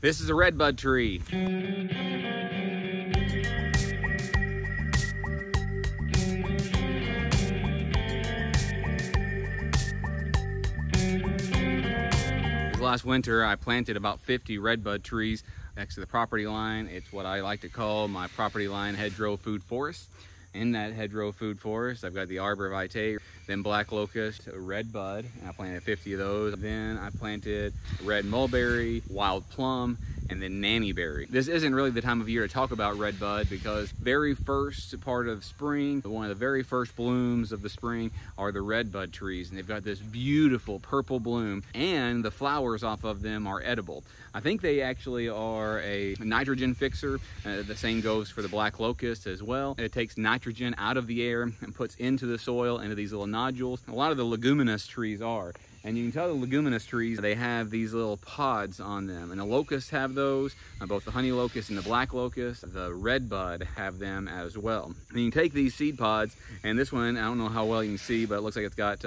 This is a redbud tree. Last winter, I planted about 50 redbud trees next to the property line. It's what I like to call my property line hedgerow food forest. In that hedgerow food forest, I've got the arbor vitae, then black locust, redbud, and I planted 50 of those. Then I planted red mulberry, wild plum, and then nanny berry. This isn't really the time of year to talk about redbud because very first part of spring, one of the very first blooms of the spring are the redbud trees, and they've got this beautiful purple bloom, and the flowers off of them are edible. I think they actually are a nitrogen fixer. The same goes for the black locust as well. It takes nitrogen out of the air and puts into the soil, into these little nodules. A lot of the leguminous trees are. And you can tell the leguminous trees, they have these little pods on them. And the locusts have those, both the honey locust and the black locust. The redbud have them as well. And you can take these seed pods, and this one, I don't know how well you can see, but it looks like it's got,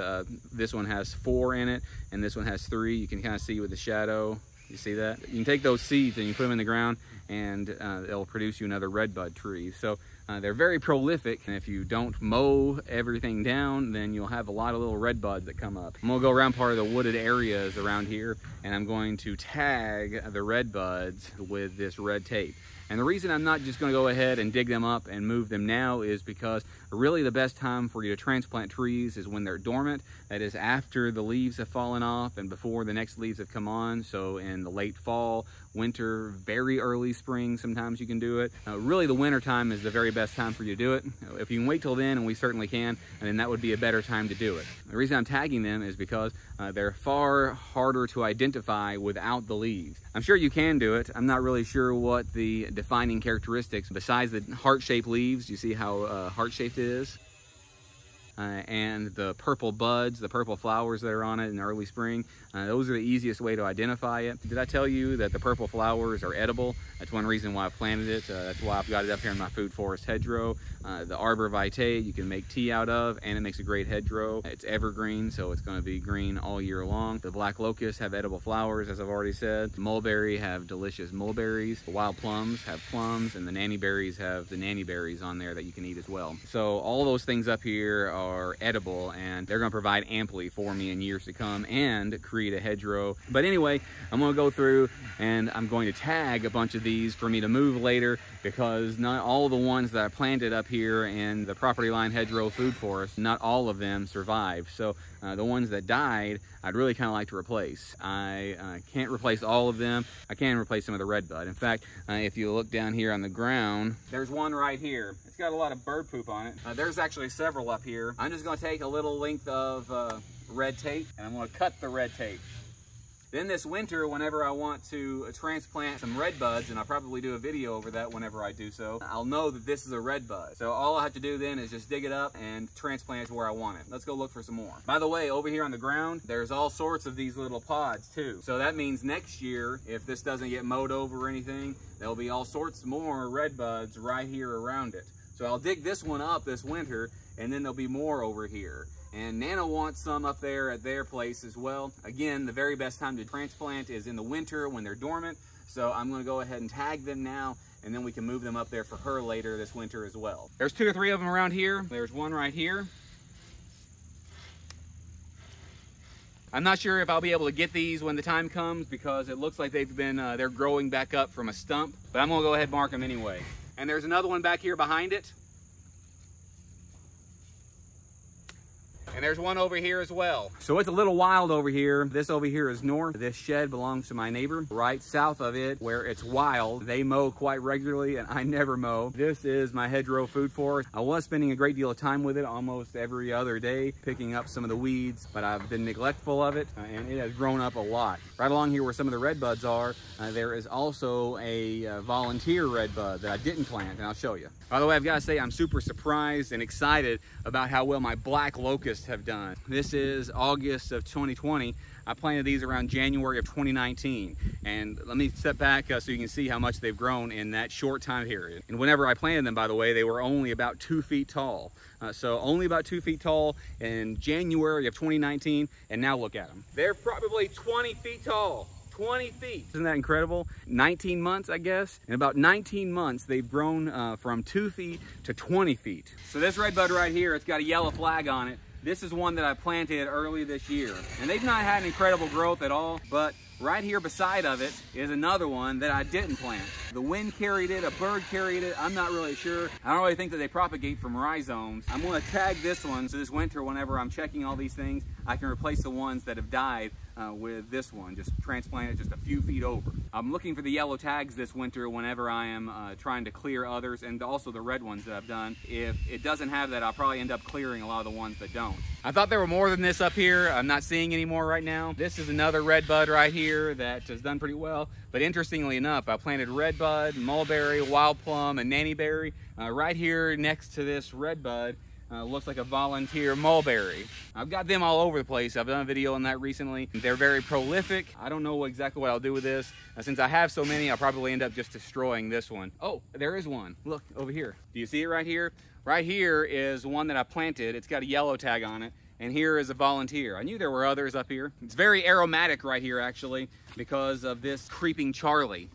this one has 4 in it, and this one has 3. You can kind of see with the shadow. You see that? You can take those seeds and you put them in the ground, and it'll produce you another redbud tree. So they're very prolific, and if you don't mow everything down, then you'll have a lot of little redbuds that come up. I'm gonna go around part of the wooded areas around here, and I'm going to tag the redbuds with this red tape. And the reason I'm not just going to go ahead and dig them up and move them now is because really the best time for you to transplant trees is when they're dormant. That is after the leaves have fallen off and before the next leaves have come on. So in the late fall, winter, very early spring, sometimes you can do it. Really the winter time is the very best time for you to do it. If you can wait till then, and we certainly can, and then that would be a better time to do it. The reason I'm tagging them is because they're far harder to identify without the leaves. I'm sure you can do it. I'm not really sure what the defining characteristics besides the heart-shaped leaves. You see how heart-shaped it is? And the purple buds, the purple flowers that are on it in early spring, those are the easiest way to identify it. Did I tell you that the purple flowers are edible? That's one reason why I've planted it. That's why I've got it up here in my food forest hedgerow. The arbor vitae you can make tea out of, and it makes a great hedgerow. It's evergreen, so it's going to be green all year long. The black locusts have edible flowers, as I've already said. The mulberry have delicious mulberries. The wild plums have plums, and the nanny berries have the nanny berries on there that you can eat as well. So all those things up here are edible, and they're going to provide amply for me in years to come and create a hedgerow. But anyway, I'm going to go through and I'm going to tag a bunch of these for me to move later, because not all the ones that I planted up here in the property line hedgerow food forest, not all of them survived. So the ones that died, I'd really kind of like to replace. I can't replace all of them. I can replace some of the redbud. In fact, if you look down here on the ground, there's one right here. It's got a lot of bird poop on it. There's actually several up here. I'm just going to take a little length of red tape, and I'm going to cut the red tape. Then this winter, whenever I want to transplant some redbuds, and I'll probably do a video over that whenever I do so, I'll know that this is a redbud. So all I have to do then is just dig it up and transplant it to where I want it. Let's go look for some more. By the way, over here on the ground, there's all sorts of these little pods too. So that means next year, if this doesn't get mowed over or anything, there'll be all sorts more redbuds right here around it. So I'll dig this one up this winter, and then there'll be more over here. And Nana wants some up there at their place as well. Again, the very best time to transplant is in the winter when they're dormant. So I'm going to go ahead and tag them now, and then we can move them up there for her later this winter as well. There's 2 or 3 of them around here. There's one right here. I'm not sure if I'll be able to get these when the time comes, because it looks like they've been, they're growing back up from a stump. But I'm going to go ahead and mark them anyway. And there's another one back here behind it. And there's one over here as well. So it's a little wild over here. This over here is north. This shed belongs to my neighbor. Right south of it, where it's wild, they mow quite regularly, and I never mow. This is my hedgerow food forest. I was spending a great deal of time with it almost every other day, picking up some of the weeds, but I've been neglectful of it, and it has grown up a lot. Right along here where some of the redbuds are, there is also a volunteer redbud that I didn't plant, and I'll show you. By the way, I've got to say I'm super surprised and excited about how well my black locusts have done. This is August of 2020. I planted these around January of 2019. And let me step back so you can see how much they've grown in that short time period. And whenever I planted them, by the way, they were only about 2 feet tall. So only about 2 feet tall in January of 2019. And now look at them. They're probably 20 feet tall. 20 feet. Isn't that incredible? 19 months, I guess. In about 19 months, they've grown from 2 feet to 20 feet. So this redbud right here, it's got a yellow flag on it. This is one that I planted early this year. And they've not had incredible growth at all, but right here beside of it is another one that I didn't plant. The wind carried it, a bird carried it, I'm not really sure. I don't really think that they propagate from rhizomes. I'm gonna tag this one so this winter, whenever I'm checking all these things, I can replace the ones that have died with this one, just transplant it just a few feet over. I'm looking for the yellow tags this winter whenever I am trying to clear others, and also the red ones that I've done. If it doesn't have that, I'll probably end up clearing a lot of the ones that don't. I thought there were more than this up here. I'm not seeing any more right now. This is another redbud right here that has done pretty well, but interestingly enough, I planted redbud, mulberry, wild plum, and nannyberry right here next to this redbud. Looks like a volunteer mulberry. I've got them all over the place. I've done a video on that recently. They're very prolific. I don't know exactly what I'll do with this. Since I have so many, I'll probably end up just destroying this one. Oh, there is one. Look over here. Do you see it right here? Right here is one that I planted. It's got a yellow tag on it. And here is a volunteer. I knew there were others up here. It's very aromatic right here, actually, because of this creeping Charlie.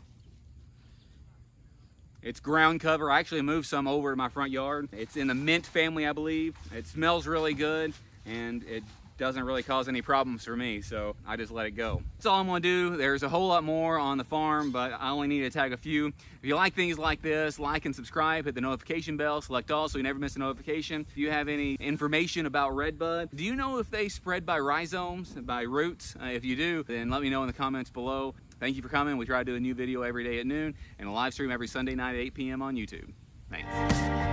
It's ground cover. I actually moved some over to my front yard. It's in the mint family, I believe. It smells really good, and it doesn't really cause any problems for me, so I just let it go. That's all I'm gonna do. There's a whole lot more on the farm, but I only need to tag a few. If you like things like this, like and subscribe, hit the notification bell, select all so you never miss a notification. If you have any information about redbud, do you know if they spread by rhizomes, by roots? If you do, then let me know in the comments below. Thank you for coming. We try to do a new video every day at noon and a live stream every Sunday night at 8 p.m. on YouTube. Thanks.